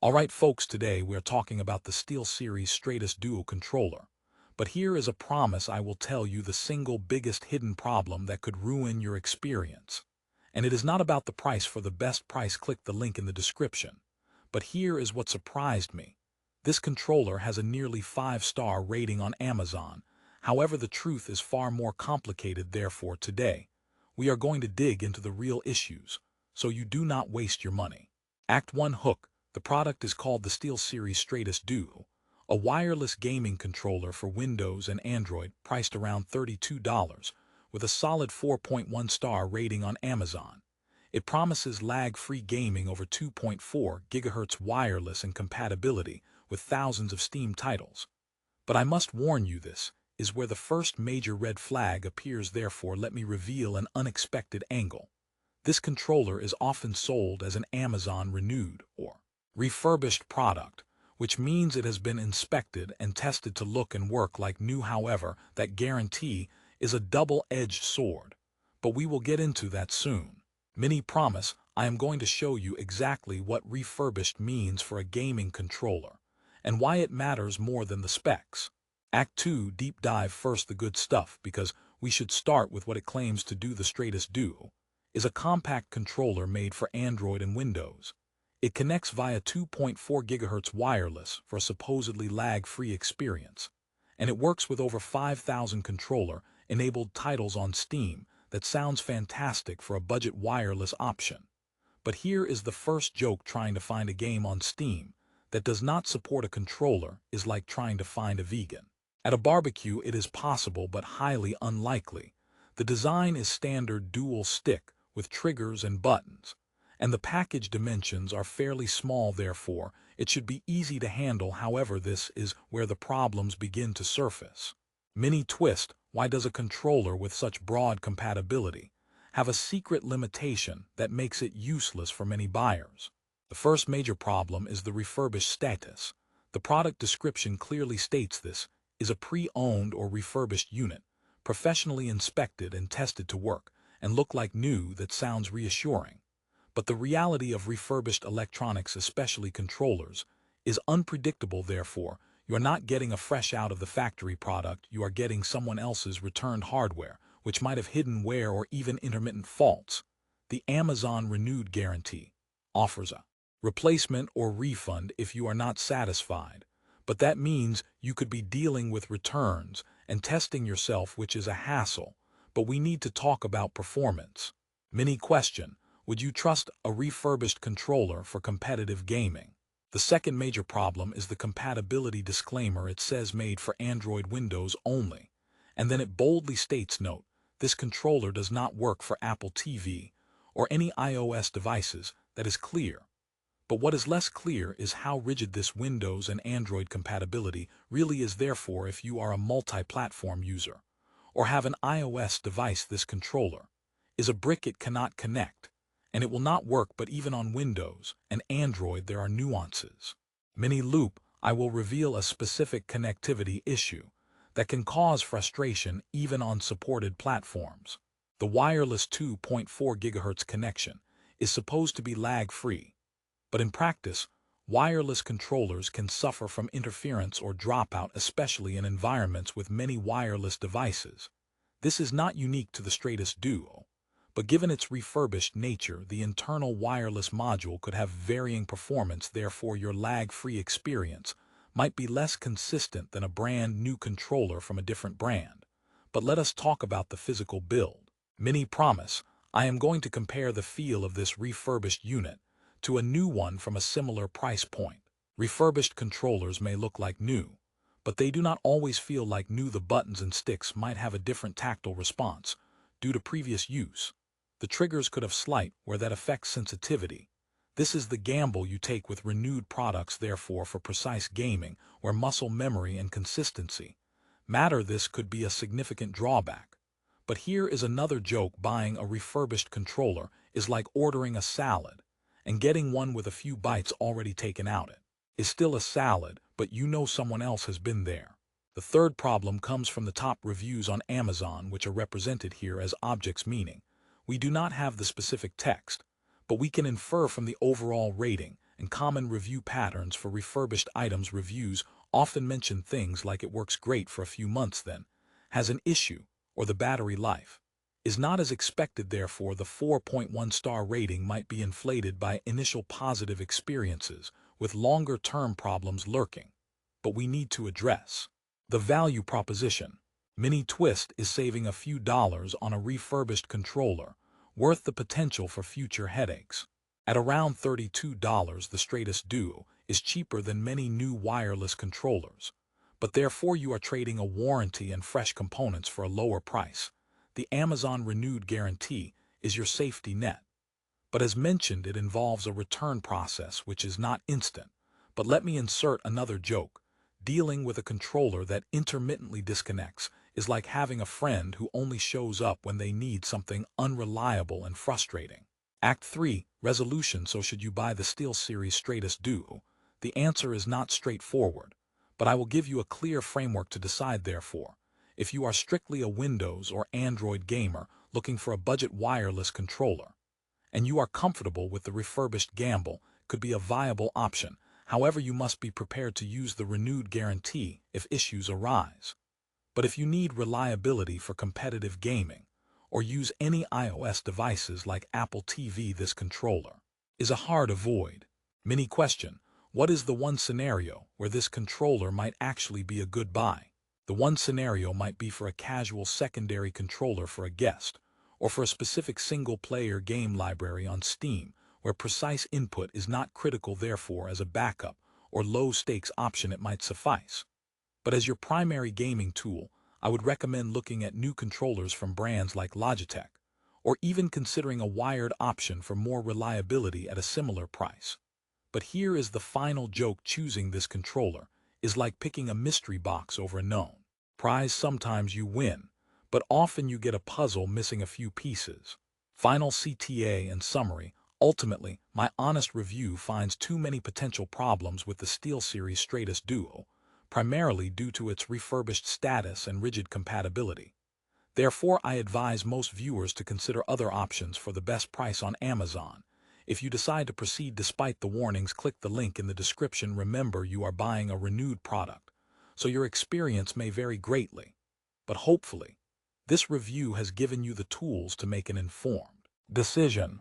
Alright folks, today we are talking about the SteelSeries Stratus Duo controller. But here is a promise: I will tell you the single biggest hidden problem that could ruin your experience. And it is not about the price. For the best price, click the link in the description. But here is what surprised me. This controller has a nearly 5-star rating on Amazon. However, the truth is far more complicated. Therefore, today, we are going to dig into the real issues, so you do not waste your money. Act 1: Hook. The product is called the SteelSeries Stratus Duo, a wireless gaming controller for Windows and Android, priced around $32, with a solid 4.1-star rating on Amazon. It promises lag-free gaming over 2.4 GHz wireless and compatibility with thousands of Steam titles. But I must warn you, this is where the first major red flag appears. Therefore, let me reveal an unexpected angle. This controller is often sold as an Amazon renewed or refurbished product, which means it has been inspected and tested to look and work like new. However, that guarantee is a double-edged sword. But we will get into that soon. Mini promise: I am going to show you exactly what refurbished means for a gaming controller, and why it matters more than the specs. Act 2: Deep dive. First, the good stuff, because we should start with what it claims to do. The Stratus Duo is a compact controller made for Android and Windows. It connects via 2.4 GHz wireless for a supposedly lag-free experience, and it works with over 5,000 controller-enabled titles on Steam. That sounds fantastic for a budget wireless option. But here is the first joke: trying to find a game on Steam that does not support a controller is like trying to find a vegan at a barbecue. It is possible, but highly unlikely. The design is standard dual stick with triggers and buttons, and the package dimensions are fairly small. Therefore, it should be easy to handle. However, this is where the problems begin to surface. Mini twist: why does a controller with such broad compatibility have a secret limitation that makes it useless for many buyers? The first major problem is the refurbished status. The product description clearly states this is a pre-owned or refurbished unit, professionally inspected and tested to work and look like new. That sounds reassuring. But the reality of refurbished electronics, especially controllers, is unpredictable. Therefore, you are not getting a fresh out of the factory product. You are getting someone else's returned hardware, which might have hidden wear or even intermittent faults. The Amazon Renewed Guarantee offers a replacement or refund if you are not satisfied. But that means you could be dealing with returns and testing yourself, which is a hassle. But we need to talk about performance. Mini question: would you trust a refurbished controller for competitive gaming? The second major problem is the compatibility disclaimer. It says made for Android, Windows only, and then it boldly states, note, this controller does not work for Apple TV or any iOS devices. That is clear. But what is less clear is how rigid this Windows and Android compatibility really is. Therefore, if you are a multi-platform user or have an iOS device, this controller is a brick. It cannot connect, and it will not work. But even on Windows and Android, there are nuances. Mini loop: I will reveal a specific connectivity issue that can cause frustration even on supported platforms. The wireless 2.4 GHz connection is supposed to be lag-free, but in practice, wireless controllers can suffer from interference or dropout, especially in environments with many wireless devices. This is not unique to the Stratus Duo, but given its refurbished nature, the internal wireless module could have varying performance. Therefore, your lag-free experience might be less consistent than a brand new controller from a different brand. But let us talk about the physical build. Mini promise: I am going to compare the feel of this refurbished unit to a new one from a similar price point. Refurbished controllers may look like new, but they do not always feel like new. The buttons and sticks might have a different tactile response due to previous use. The triggers could have slight where that affects sensitivity. This is the gamble you take with renewed products. Therefore, for precise gaming, where muscle memory and consistency matter, this could be a significant drawback. But here is another joke: buying a refurbished controller is like ordering a salad and getting one with a few bites already taken out. It is still a salad, but you know someone else has been there. The third problem comes from the top reviews on Amazon, which are represented here as objects, meaning we do not have the specific text, but we can infer from the overall rating and common review patterns for refurbished items. Reviews often mention things like it works great for a few months then, has an issue, or the battery life is not as expected. Therefore, the 4.1-star rating might be inflated by initial positive experiences with longer-term problems lurking. But we need to address the value proposition. Mini Twist is saving a few dollars on a refurbished controller, worth the potential for future headaches. At around $32, the Stratus Duo is cheaper than many new wireless controllers, but therefore you are trading a warranty and fresh components for a lower price. The Amazon Renewed Guarantee is your safety net. But as mentioned, it involves a return process which is not instant. But let me insert another joke. Dealing with a controller that intermittently disconnects is like having a friend who only shows up when they need something unreliable and frustrating. Act 3. Resolution. So should you buy the SteelSeries Stratus Duo? The answer is not straightforward, but I will give you a clear framework to decide. Therefore, if you are strictly a Windows or Android gamer looking for a budget wireless controller, and you are comfortable with the refurbished gamble, could be a viable option. However, you must be prepared to use the renewed guarantee if issues arise. But if you need reliability for competitive gaming, or use any iOS devices like Apple TV, this controller is a hard avoid. Many question, what is the one scenario where this controller might actually be a good buy? The one scenario might be for a casual secondary controller for a guest, or for a specific single-player game library on Steam, where precise input is not critical. Therefore, as a backup or low-stakes option, it might suffice. But as your primary gaming tool, I would recommend looking at new controllers from brands like Logitech, or even considering a wired option for more reliability at a similar price. But here is the final joke: choosing this controller is like picking a mystery box over a known prize. Sometimes you win, but often you get a puzzle missing a few pieces. Final CTA and summary. Ultimately, my honest review finds too many potential problems with the SteelSeries Stratus Duo, primarily due to its refurbished status and rigid compatibility. Therefore, I advise most viewers to consider other options for the best price on Amazon. If you decide to proceed despite the warnings, click the link in the description. Remember, you are buying a renewed product, so your experience may vary greatly. But hopefully, this review has given you the tools to make an informed decision.